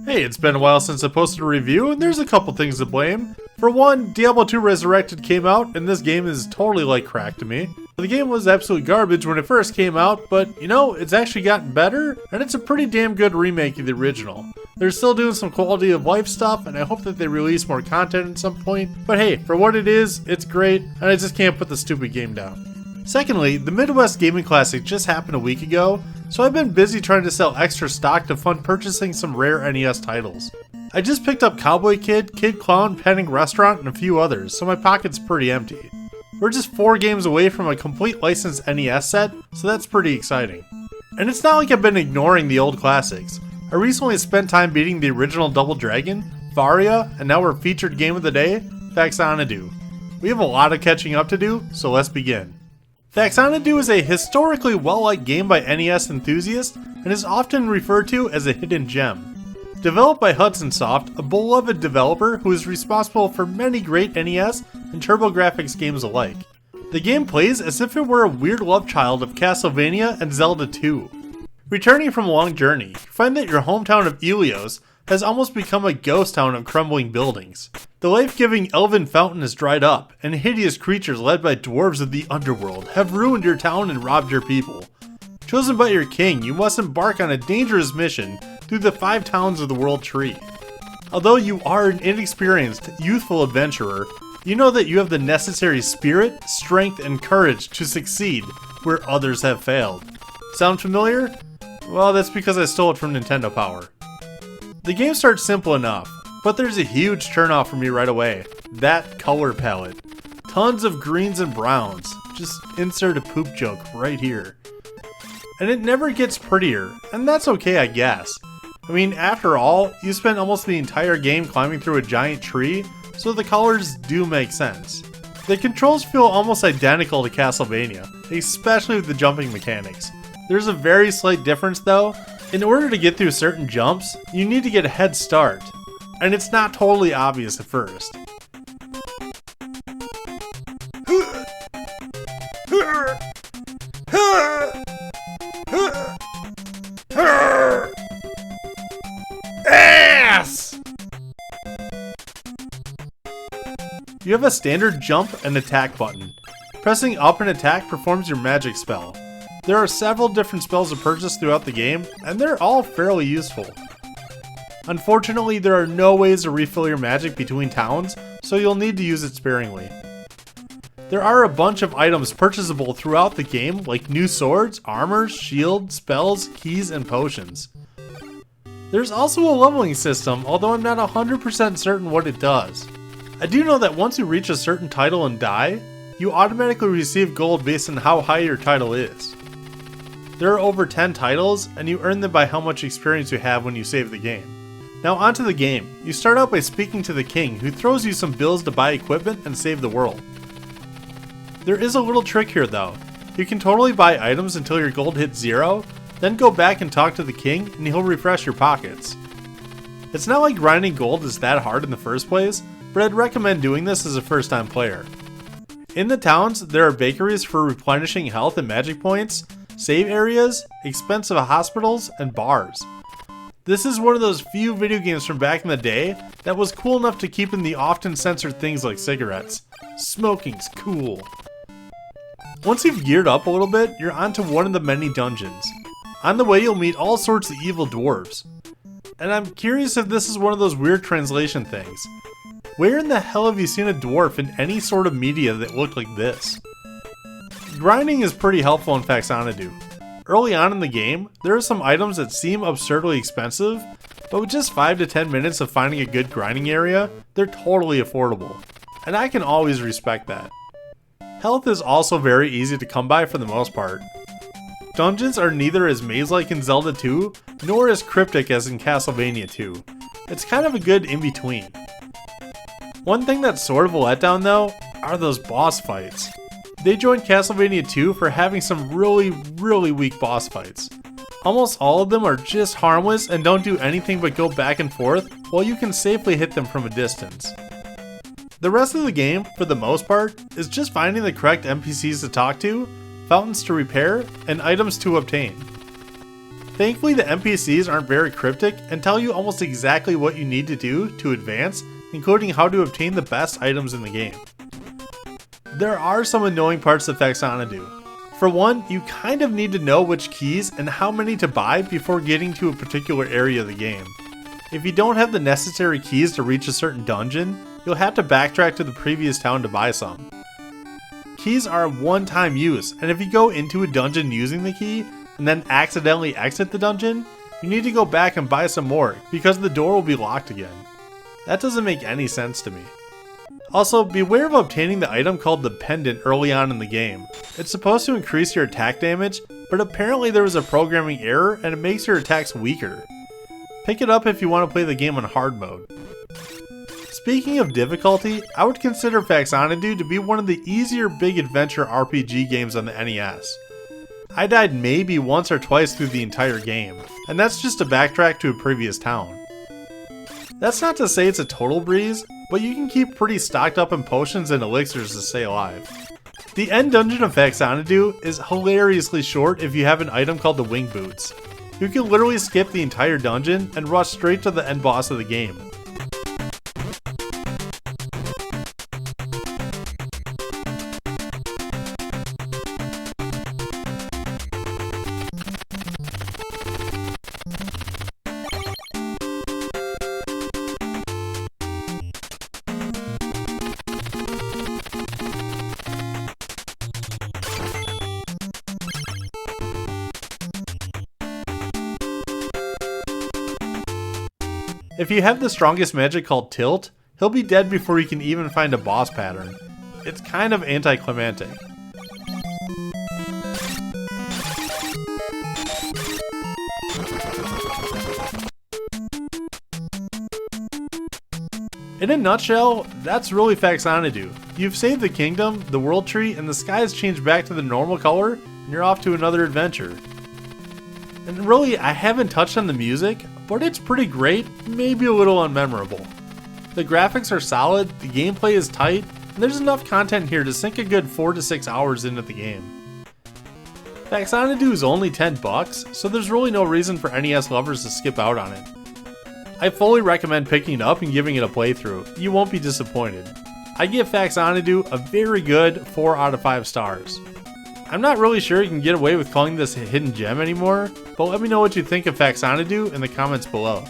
Hey, it's been a while since I posted a review, and there's a couple things to blame. For one, Diablo 2 Resurrected came out, and this game is totally like crack to me. The game was absolute garbage when it first came out, but it's actually gotten better, and it's a pretty damn good remake of the original. They're still doing some quality of life stuff, and I hope that they release more content at some point, but hey, for what it is, it's great, and I just can't put the stupid game down. Secondly, the Midwest Gaming Classic just happened a week ago, so I've been busy trying to sell extra stock to fund purchasing some rare NES titles. I just picked up Cowboy Kid, Kid Clown, Pending Restaurant, and a few others, so my pocket's pretty empty. We're just 4 games away from a complete licensed NES set, so that's pretty exciting. And it's not like I've been ignoring the old classics. I recently spent time beating the original Double Dragon, Varia, and now our featured game of the day, Faxanadu. We have a lot of catching up to do, so let's begin. Faxanadu is a historically well-liked game by NES enthusiasts and is often referred to as a hidden gem. Developed by Hudson Soft, a beloved developer who is responsible for many great NES and TurboGrafx games alike. The game plays as if it were a weird love child of Castlevania and Zelda 2. Returning from a long journey, you find that your hometown of Ilios has almost become a ghost town of crumbling buildings. The life-giving elven fountain is dried up, and hideous creatures led by dwarves of the underworld have ruined your town and robbed your people. Chosen by your king, you must embark on a dangerous mission through the 5 towns of the World Tree. Although you are an inexperienced, youthful adventurer, you know that you have the necessary spirit, strength, and courage to succeed where others have failed. Sound familiar? Well, that's because I stole it from Nintendo Power. The game starts simple enough, but there's a huge turnoff for me right away. That color palette. Tons of greens and browns. Just insert a poop joke right here. And it never gets prettier, and that's okay, I guess. I mean, after all, you spent almost the entire game climbing through a giant tree, so the colors do make sense. The controls feel almost identical to Castlevania, especially with the jumping mechanics. There's a very slight difference though. In order to get through certain jumps, you need to get a head start, and it's not totally obvious at first. Ass! You have a standard jump and attack button. Pressing up and attack performs your magic spell. There are several different spells to purchase throughout the game, and they're all fairly useful. Unfortunately, there are no ways to refill your magic between towns, so you'll need to use it sparingly. There are a bunch of items purchasable throughout the game, like new swords, armor, shield, spells, keys, and potions. There's also a leveling system, although I'm not 100% certain what it does. I do know that once you reach a certain title and die, you automatically receive gold based on how high your title is. There are over 10 titles, and you earn them by how much experience you have when you save the game. Now onto the game. You start out by speaking to the king, who throws you some bills to buy equipment and save the world. There is a little trick here though. You can totally buy items until your gold hits 0, then go back and talk to the king, and he'll refresh your pockets. It's not like grinding gold is that hard in the first place, but I'd recommend doing this as a first time player. In the towns, there are bakeries for replenishing health and magic points, save areas, expensive hospitals, and bars. This is one of those few video games from back in the day that was cool enough to keep in the often censored things like cigarettes. Smoking's cool. Once you've geared up a little bit, you're onto one of the many dungeons. On the way, you'll meet all sorts of evil dwarves. And I'm curious if this is one of those weird translation things. Where in the hell have you seen a dwarf in any sort of media that looked like this? Grinding is pretty helpful in Faxanadu. Early on in the game, there are some items that seem absurdly expensive, but with just 5 to 10 minutes of finding a good grinding area, they're totally affordable. And I can always respect that. Health is also very easy to come by for the most part. Dungeons are neither as maze-like in Zelda 2, nor as cryptic as in Castlevania 2. It's kind of a good in-between. One thing that's sort of a letdown though, are those boss fights. They joined Castlevania 2 for having some really weak boss fights. Almost all of them are just harmless and don't do anything but go back and forth, while you can safely hit them from a distance. The rest of the game, for the most part, is just finding the correct NPCs to talk to, fountains to repair, and items to obtain. Thankfully, the NPCs aren't very cryptic and tell you almost exactly what you need to do to advance, including how to obtain the best items in the game. There are some annoying parts of Faxanadu. For one, you kind of need to know which keys and how many to buy before getting to a particular area of the game. If you don't have the necessary keys to reach a certain dungeon, you'll have to backtrack to the previous town to buy some. Keys are a one-time use, and if you go into a dungeon using the key, and then accidentally exit the dungeon, you need to go back and buy some more, because the door will be locked again. That doesn't make any sense to me. Also, beware of obtaining the item called the Pendant early on in the game. It's supposed to increase your attack damage, but apparently there was a programming error and it makes your attacks weaker. Pick it up if you want to play the game on hard mode. Speaking of difficulty, I would consider Faxanadu to be one of the easier big adventure RPG games on the NES. I died maybe once or twice through the entire game, and that's just to backtrack to a previous town. That's not to say it's a total breeze, but you can keep pretty stocked up in potions and elixirs to stay alive. The end dungeon of Faxanadu is hilariously short if you have an item called the Wing Boots. You can literally skip the entire dungeon and rush straight to the end boss of the game. If you have the strongest magic called Tilt, he'll be dead before you can even find a boss pattern. It's kind of anticlimactic. In a nutshell, that's really Faxanadu. You've saved the kingdom, the world tree, and the sky has changed back to the normal color, and you're off to another adventure. And really, I haven't touched on the music, but it's pretty great, maybe a little unmemorable. The graphics are solid, the gameplay is tight, and there's enough content here to sink a good 4 to 6 hours into the game. Faxanadu is only $10, so there's really no reason for NES lovers to skip out on it. I fully recommend picking it up and giving it a playthrough, you won't be disappointed. I give Faxanadu a very good 4 out of 5 stars. I'm not really sure you can get away with calling this a hidden gem anymore, but let me know what you think of Faxanadu in the comments below.